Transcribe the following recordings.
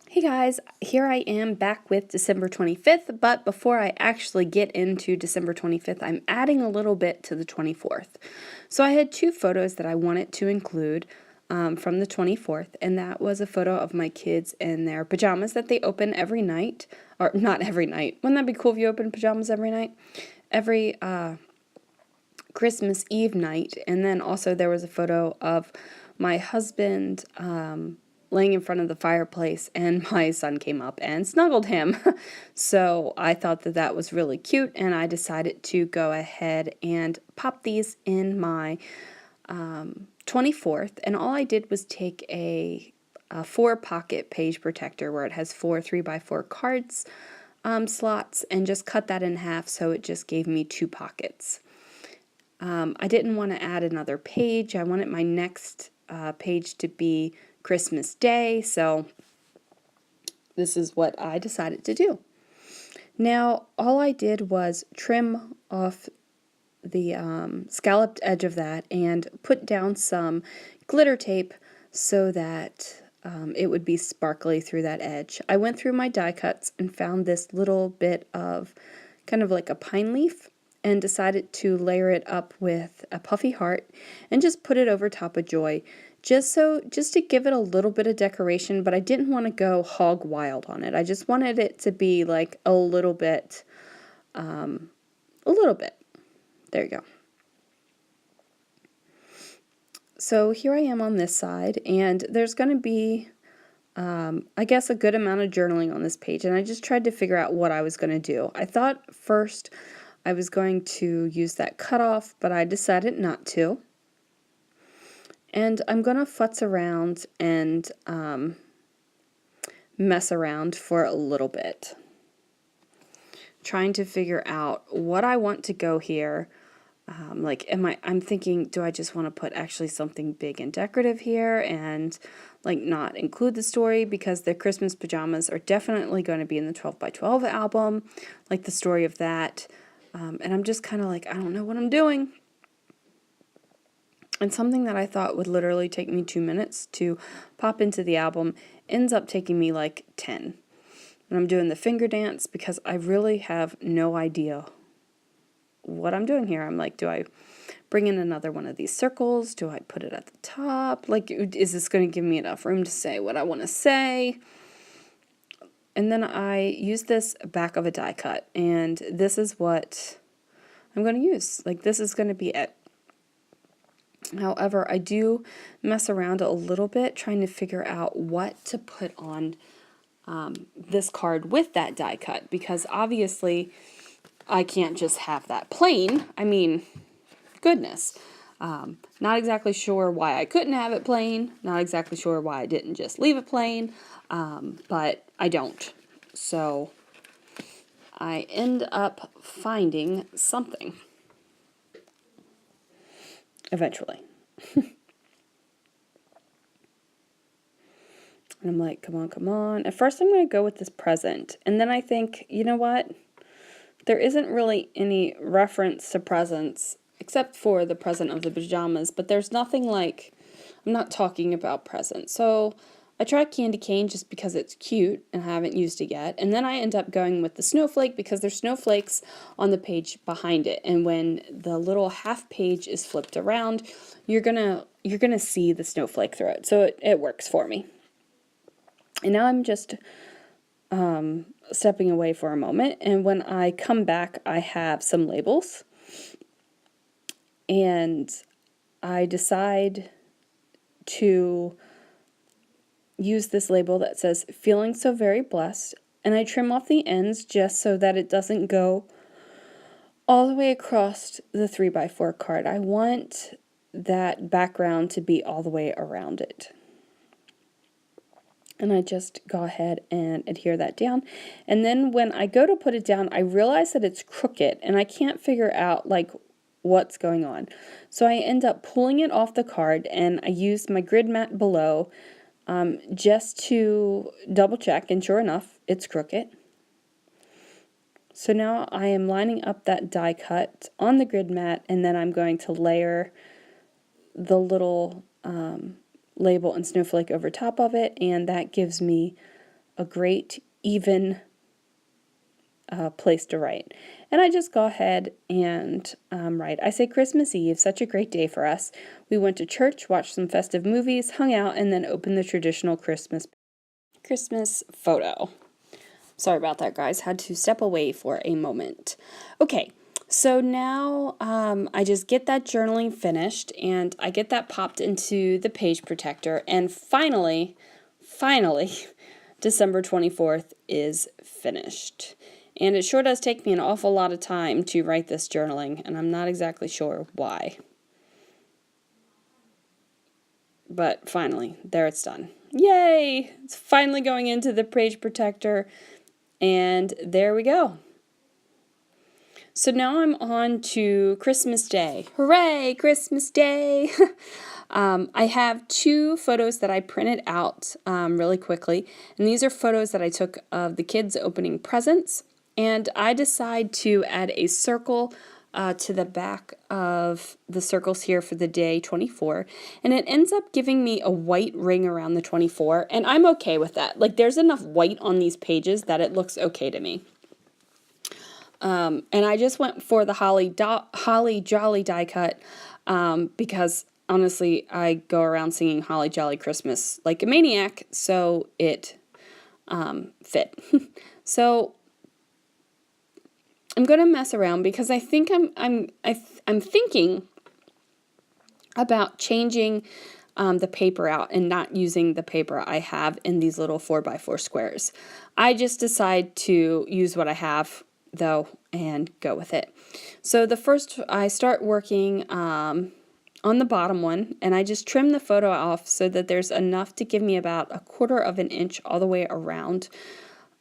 Hey guys, here I am back with December 25th, but before I actually get into December 25th, I'm adding a little bit to the 24th. So I had two photos that I wanted to include from the 24th, and that was a photo of my kids in their pajamas that they open every night, or not every night. Wouldn't that be cool if you opened pajamas every night? Every Christmas Eve night, and then also there was a photo of my husband laying in front of the fireplace, and my son came up and snuggled him. So I thought that that was really cute, and I decided to go ahead and pop these in my 24th, and all I did was take a 4-pocket page protector where it has 4 3x4 cards slots and just cut that in half so it just gave me 2 pockets. I didn't want to add another page. I wanted my next page to be Christmas Day, so this is what I decided to do. Now, all I did was trim off the scalloped edge of that and put down some glitter tape so that it would be sparkly through that edge. I went through my die cuts and found this little bit of kind of like a pine leaf and decided to layer it up with a puffy heart and just put it over top of Joy just to give it a little bit of decoration, but I didn't want to go hog wild on it. I just wanted it to be like a little bit. There you go. So here I am on this side, and there's going to be, I guess, a good amount of journaling on this page, and I just tried to figure out what I was going to do. I thought first I was going to use that cutoff, but I decided not to. And I'm going to futz around and mess around for a little bit, trying to figure out what I want to go here. I'm thinking, do I just want to put actually something big and decorative here and like not include the story, because the Christmas pajamas are definitely going to be in the 12x12 album, like the story of that. And I'm just kind of like, I don't know what I'm doing. And something that I thought would literally take me 2 minutes to pop into the album ends up taking me like 10. And I'm doing the finger dance because I really have no idea what I'm doing here. I'm like, do I bring in another one of these circles? Do I put it at the top? Like, is this going to give me enough room to say what I want to say? And then I use this back of a die cut, and this is what I'm going to use. Like, this is going to be it. However, I do mess around a little bit trying to figure out what to put on this card with that die cut, because obviously I can't just have that plain. I mean, goodness. Not exactly sure why I couldn't have it plain. Not exactly sure why I didn't just leave it plain. But I don't. So I end up finding something eventually. And I'm like, come on, come on. At first I'm going to go with this present. And then I think, you know what? There isn't really any reference to presents except for the present of the pajamas, but there's nothing like, I'm not talking about presents. So I tried candy cane just because it's cute and I haven't used it yet. And then I end up going with the snowflake because there's snowflakes on the page behind it. And when the little half page is flipped around, you're gonna see the snowflake through it. So it works for me. And now I'm just stepping away for a moment, and when I come back I have some labels, and I decide to use this label that says feeling so very blessed, and I trim off the ends just so that it doesn't go all the way across the 3x4 card. I want that background to be all the way around it. And I just go ahead and adhere that down. And then when I go to put it down, I realize that it's crooked and I can't figure out like what's going on. So I end up pulling it off the card, and I used my grid mat below just to double check, and sure enough, it's crooked. So now I am lining up that die cut on the grid mat, and then I'm going to layer the little label and snowflake over top of it, and that gives me a great, even place to write. And I just go ahead and write. I say Christmas Eve, such a great day for us. We went to church, watched some festive movies, hung out, and then opened the traditional Christmas photo. Sorry about that, guys. Had to step away for a moment. Okay, so now I just get that journaling finished, and I get that popped into the page protector, and finally, December 24th is finished. And it sure does take me an awful lot of time to write this journaling, and I'm not exactly sure why. But finally, there it's done. Yay! It's finally going into the page protector, and there we go. So now I'm on to Christmas Day. Hooray, Christmas Day! I have 2 photos that I printed out really quickly, and these are photos that I took of the kids opening presents, and I decide to add a circle to the back of the circles here for the day 24, and it ends up giving me a white ring around the 24, and I'm okay with that. Like, there's enough white on these pages that it looks okay to me. And I just went for the Holly Jolly die cut because honestly, I go around singing Holly Jolly Christmas like a maniac, so it fit. So I'm gonna mess around because I think I'm thinking about changing the paper out and not using the paper I have in these little 4x4 squares. I just decide to use what I have though and go with it. So the first, I start working on the bottom one, and I just trim the photo off so that there's enough to give me about 1/4 of an inch all the way around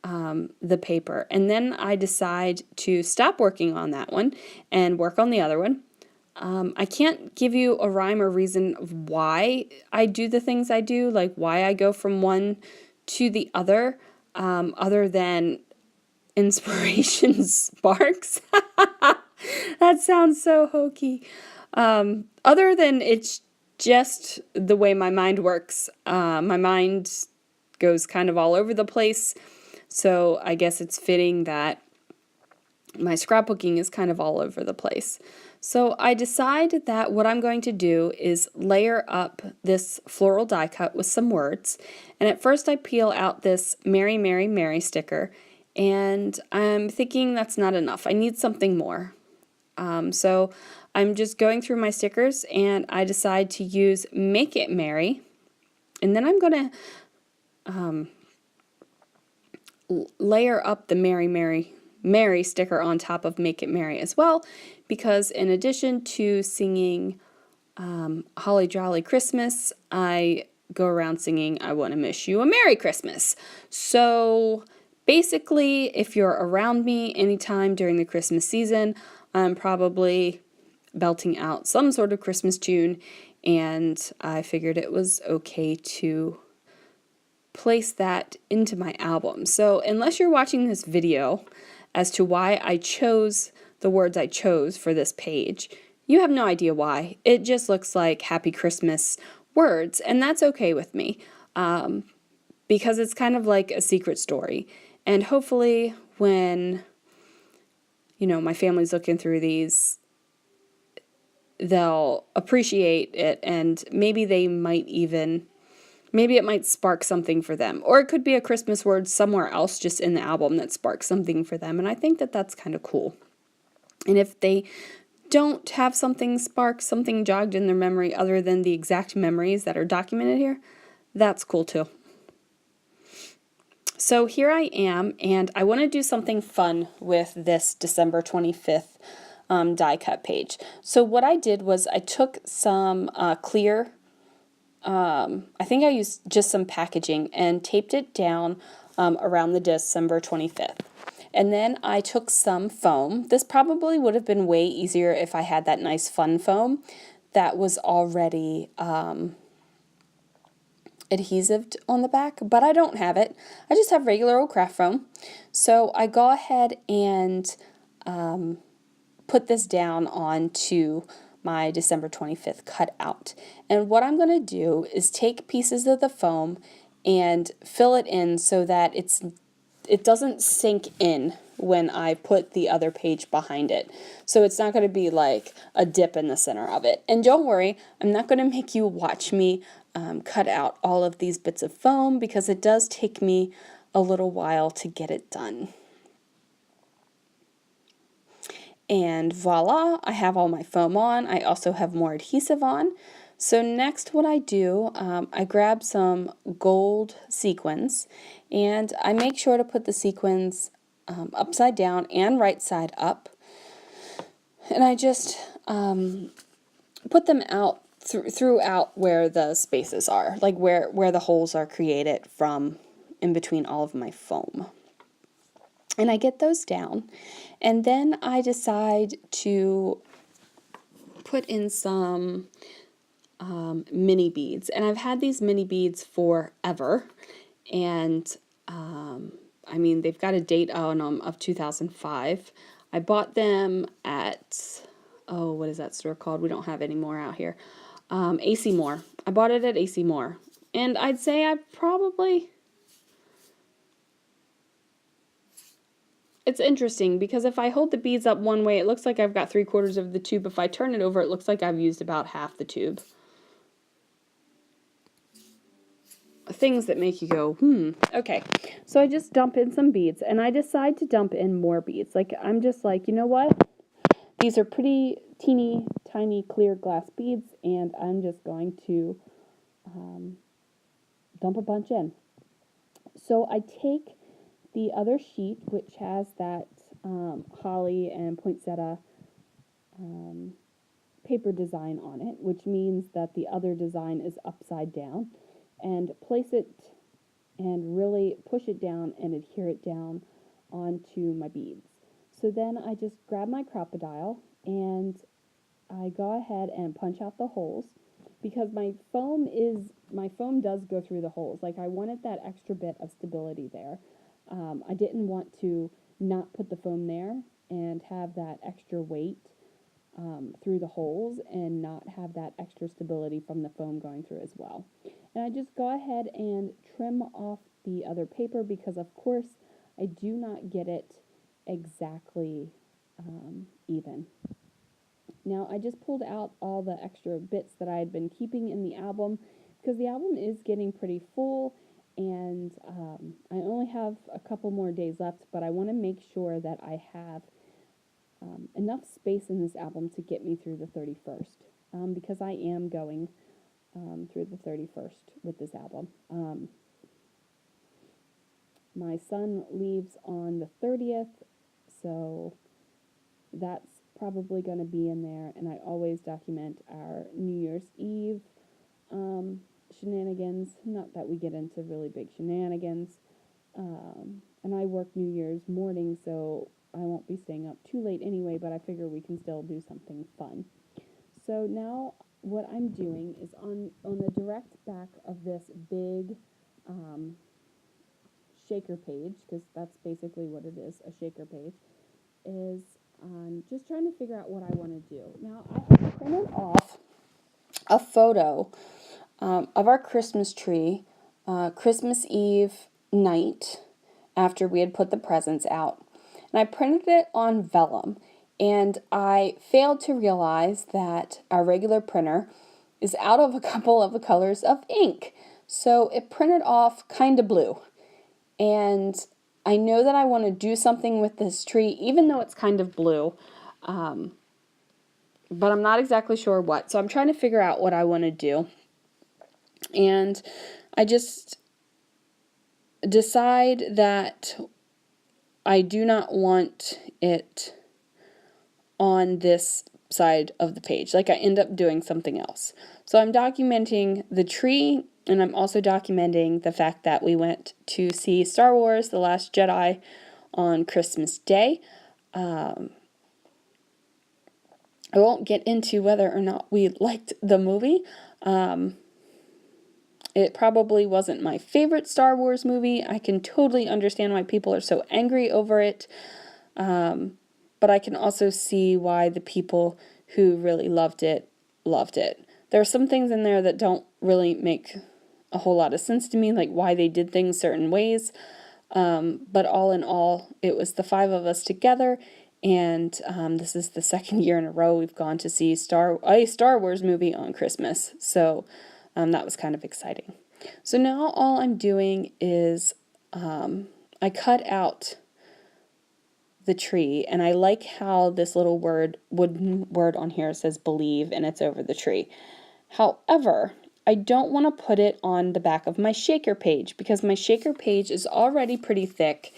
the paper. And then I decide to stop working on that one and work on the other one. I can't give you a rhyme or reason of why I do the things I do, like why I go from one to the other than inspiration sparks. That sounds so hokey. Other than it's just the way my mind works. My mind goes kind of all over the place, so I guess it's fitting that my scrapbooking is kind of all over the place. So I decide that what I'm going to do is layer up this floral die cut with some words. And at first I peel out this Merry, Merry, Merry sticker, and I'm thinking that's not enough. I need something more. So I'm just going through my stickers, and I decide to use Make It Merry. And then I'm going to layer up the Merry, Merry, Merry sticker on top of Make It Merry as well, because in addition to singing Holly Jolly Christmas, I go around singing I Want to Wish You a Merry Christmas. So basically, if you're around me anytime during the Christmas season, I'm probably belting out some sort of Christmas tune, and I figured it was okay to place that into my album. So unless you're watching this video as to why I chose the words I chose for this page, you have no idea why. It just looks like Happy Christmas words, and that's okay with me because it's kind of like a secret story. And hopefully when, you know, my family's looking through these, they'll appreciate it, and maybe they might even, maybe it might spark something for them. Or it could be a Christmas word somewhere else just in the album that sparks something for them, and I think that that's kind of cool. And if they don't have something spark, something jogged in their memory other than the exact memories that are documented here, that's cool too. So here I am, and I want to do something fun with this December 25th die cut page. So what I did was I took some clear, I think I used just some packaging and taped it down around the December 25th. And then I took some foam. This probably would have been way easier if I had that nice fun foam that was already adhesived on the back, but I don't have it. I just have regular old craft foam. So I go ahead and put this down onto my December 25th cutout. And what I'm going to do is take pieces of the foam and fill it in so that it doesn't sink in when I put the other page behind it. So it's not going to be like a dip in the center of it. And don't worry, I'm not going to make you watch me cut out all of these bits of foam, because it does take me a little while to get it done. And voila, I have all my foam on. I also have more adhesive on. So next what I do, I grab some gold sequins, and I make sure to put the sequins upside down and right side up. And I just put them out throughout where the spaces are, like where the holes are created from in between all of my foam. And I get those down, and then I decide to put in some mini beads. And I've had these mini beads forever, and I mean, they've got a date on them of 2005. I bought them at, oh, what is that store called? We don't have any more out here. AC Moore. I bought it at AC Moore. And I'd say I probably... It's interesting because if I hold the beads up one way, it looks like I've got 3/4 of the tube. If I turn it over, it looks like I've used about half the tube. Things that make you go, okay. So I just dump in some beads, and I decide to dump in more beads. Like, I'm just like, you know what? These are pretty teeny tiny clear glass beads, and I'm just going to dump a bunch in. So I take the other sheet, which has that holly and poinsettia paper design on it, which means that the other design is upside down, and place it and really push it down and adhere it down onto my beads. So then I just grab my Crop-A-Dile and I go ahead and punch out the holes, because my foam does go through the holes. Like, I wanted that extra bit of stability there. I didn't want to not put the foam there and have that extra weight through the holes and not have that extra stability from the foam going through as well. And I just go ahead and trim off the other paper, because of course I do not get it exactly even. Now I just pulled out all the extra bits that I had been keeping in the album, because the album is getting pretty full, and I only have a couple more days left, but I want to make sure that I have enough space in this album to get me through the 31st, because I am going through the 31st with this album. My son leaves on the 30th, so that's probably going to be in there, and I always document our New Year's Eve shenanigans. Not that we get into really big shenanigans, and I work New Year's morning, so I won't be staying up too late anyway, but I figure we can still do something fun. So now what I'm doing is on the direct back of this big shaker page, because that's basically what it is, a shaker page, is just trying to figure out what I want to do. Now, I have printed off a photo of our Christmas tree, Christmas Eve night, after we had put the presents out. And I printed it on vellum, and I failed to realize that our regular printer is out of a couple of the colors of ink. So it printed off kind of blue. And I know that I want to do something with this tree, even though it's kind of blue, but I'm not exactly sure what. So I'm trying to figure out what I want to do. And I just decide that I do not want it on this side of the page. Like, I end up doing something else. So I'm documenting the tree, and I'm also documenting the fact that we went to see Star Wars: The Last Jedi on Christmas Day. I won't get into whether or not we liked the movie. It probably wasn't my favorite Star Wars movie. I can totally understand why people are so angry over it. But I can also see why the people who really loved it, loved it. There are some things in there that don't really make a whole lot of sense to me, like why they did things certain ways. But all in all, it was the 5 of us together, and this is the second year in a row we've gone to see a Star Wars movie on Christmas. So that was kind of exciting. So now all I'm doing is I cut out the tree, and I like how this little wooden word on here says believe, and it's over the tree. However, I don't want to put it on the back of my shaker page because my shaker page is already pretty thick,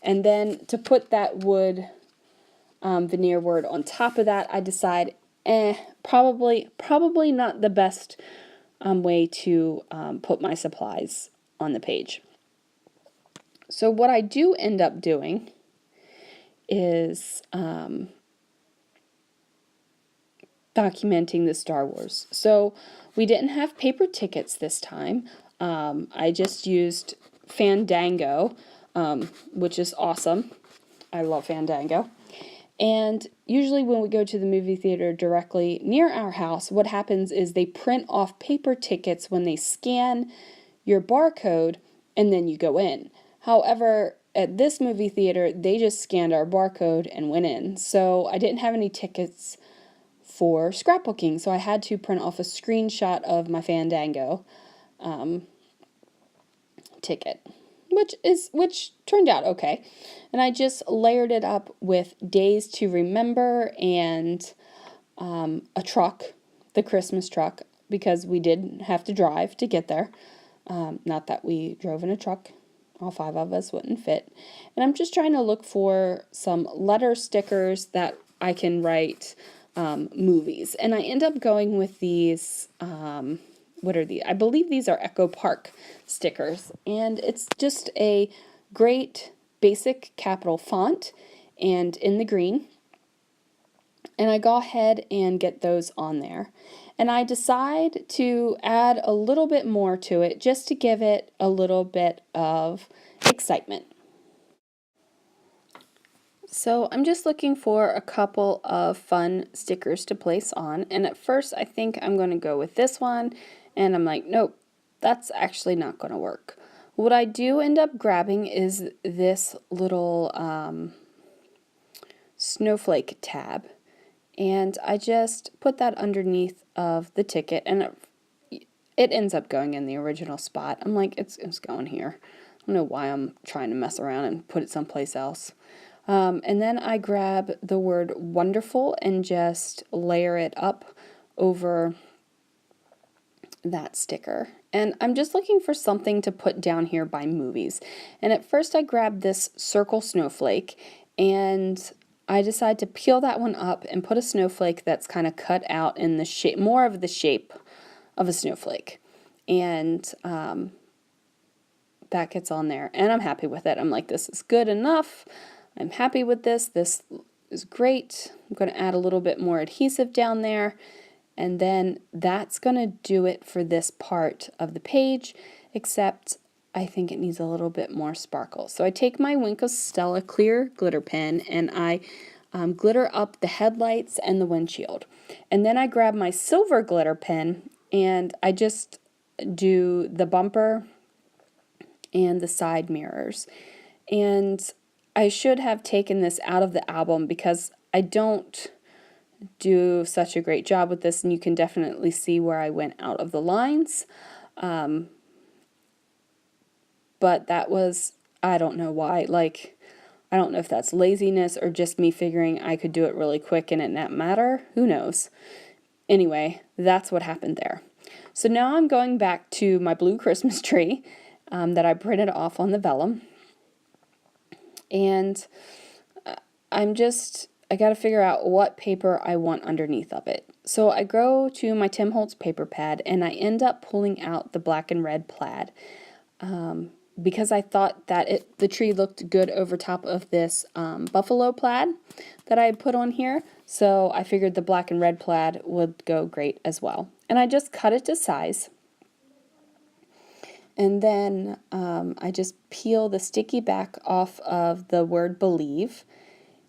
and then to put that wood veneer word on top of that, I decide, probably not the best way to put my supplies on the page. So what I do end up doing is documenting the Star Wars. So we didn't have paper tickets this time. I just used Fandango, which is awesome. I love Fandango. And usually when we go to the movie theater directly near our house, what happens is they print off paper tickets when they scan your barcode and then you go in. However, at this movie theater, they just scanned our barcode and went in. So I didn't have any tickets for scrapbooking, so I had to print off a screenshot of my Fandango ticket, which turned out okay. And I just layered it up with Days to Remember and a truck, the Christmas truck, because we did have to drive to get there. Not that we drove in a truck. All 5 of us wouldn't fit. And I'm just trying to look for some letter stickers that I can write movies. And I end up going with these, what are these? I believe these are Echo Park stickers. And it's just a great basic capital font and in the green. And I go ahead and get those on there. And I decide to add a little bit more to it just to give it a little bit of excitement. So I'm just looking for a couple of fun stickers to place on. And at first I think I'm going to go with this one. And I'm like, nope, that's actually not going to work. What I do end up grabbing is this little snowflake tab. And I just put that underneath of the ticket, and it ends up going in the original spot. I'm like, it's going here. I don't know why I'm trying to mess around and put it someplace else. And then I grab the word wonderful and just layer it up over that sticker. And I'm just looking for something to put down here by movies. And at first I grabbed this circle snowflake, and I decide to peel that one up and put a snowflake that's kind of cut out in the shape, more of the shape of a snowflake. And that gets on there. And I'm happy with it. I'm like, this is good enough. I'm happy with this. This is great. I'm going to add a little bit more adhesive down there. And then that's going to do it for this part of the page, except I think it needs a little bit more sparkle. So I take my Wink of Stella clear glitter pen and I glitter up the headlights and the windshield. And then I grab my silver glitter pen and I just do the bumper and the side mirrors. And I should have taken this out of the album because I don't do such a great job with this, and you can definitely see where I went out of the lines. But that was, I don't know why, like, I don't know if that's laziness or just me figuring I could do it really quick and it not matter. Who knows? Anyway, that's what happened there. So now I'm going back to my blue Christmas tree that I printed off on the vellum. And I got to figure out what paper I want underneath of it. So I go to my Tim Holtz paper pad and I end up pulling out the black and red plaid because I thought that the tree looked good over top of this buffalo plaid that I had put on here. So I figured the black and red plaid would go great as well. And I just cut it to size. And then I just peel the sticky back off of the word believe.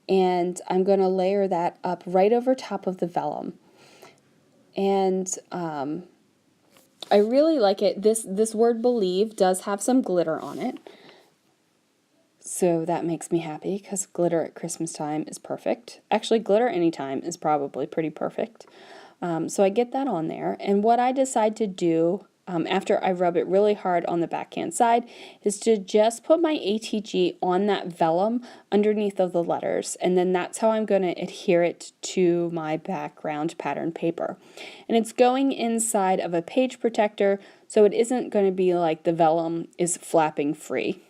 And I'm going to layer that up right over top of the vellum. And I really like it. This word believe does have some glitter on it. So that makes me happy because glitter at Christmas time is perfect. Actually, glitter anytime is probably pretty perfect. So I get that on there. And what I decide to do after I rub it really hard on the backhand side is to just put my ATG on that vellum underneath of the letters. And then that's how I'm going to adhere it to my background pattern paper. And it's going inside of a page protector, so it isn't going to be like the vellum is flapping free.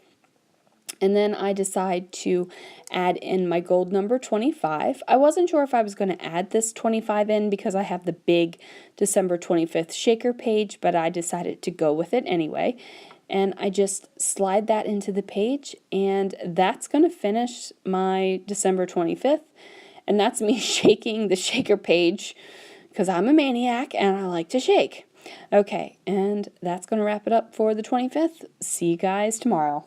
And then I decide to add in my gold number 25. I wasn't sure if I was going to add this 25 in because I have the big December 25th shaker page, but I decided to go with it anyway. And I just slide that into the page, and that's going to finish my December 25th. And that's me shaking the shaker page because I'm a maniac and I like to shake. Okay, and that's going to wrap it up for the 25th. See you guys tomorrow.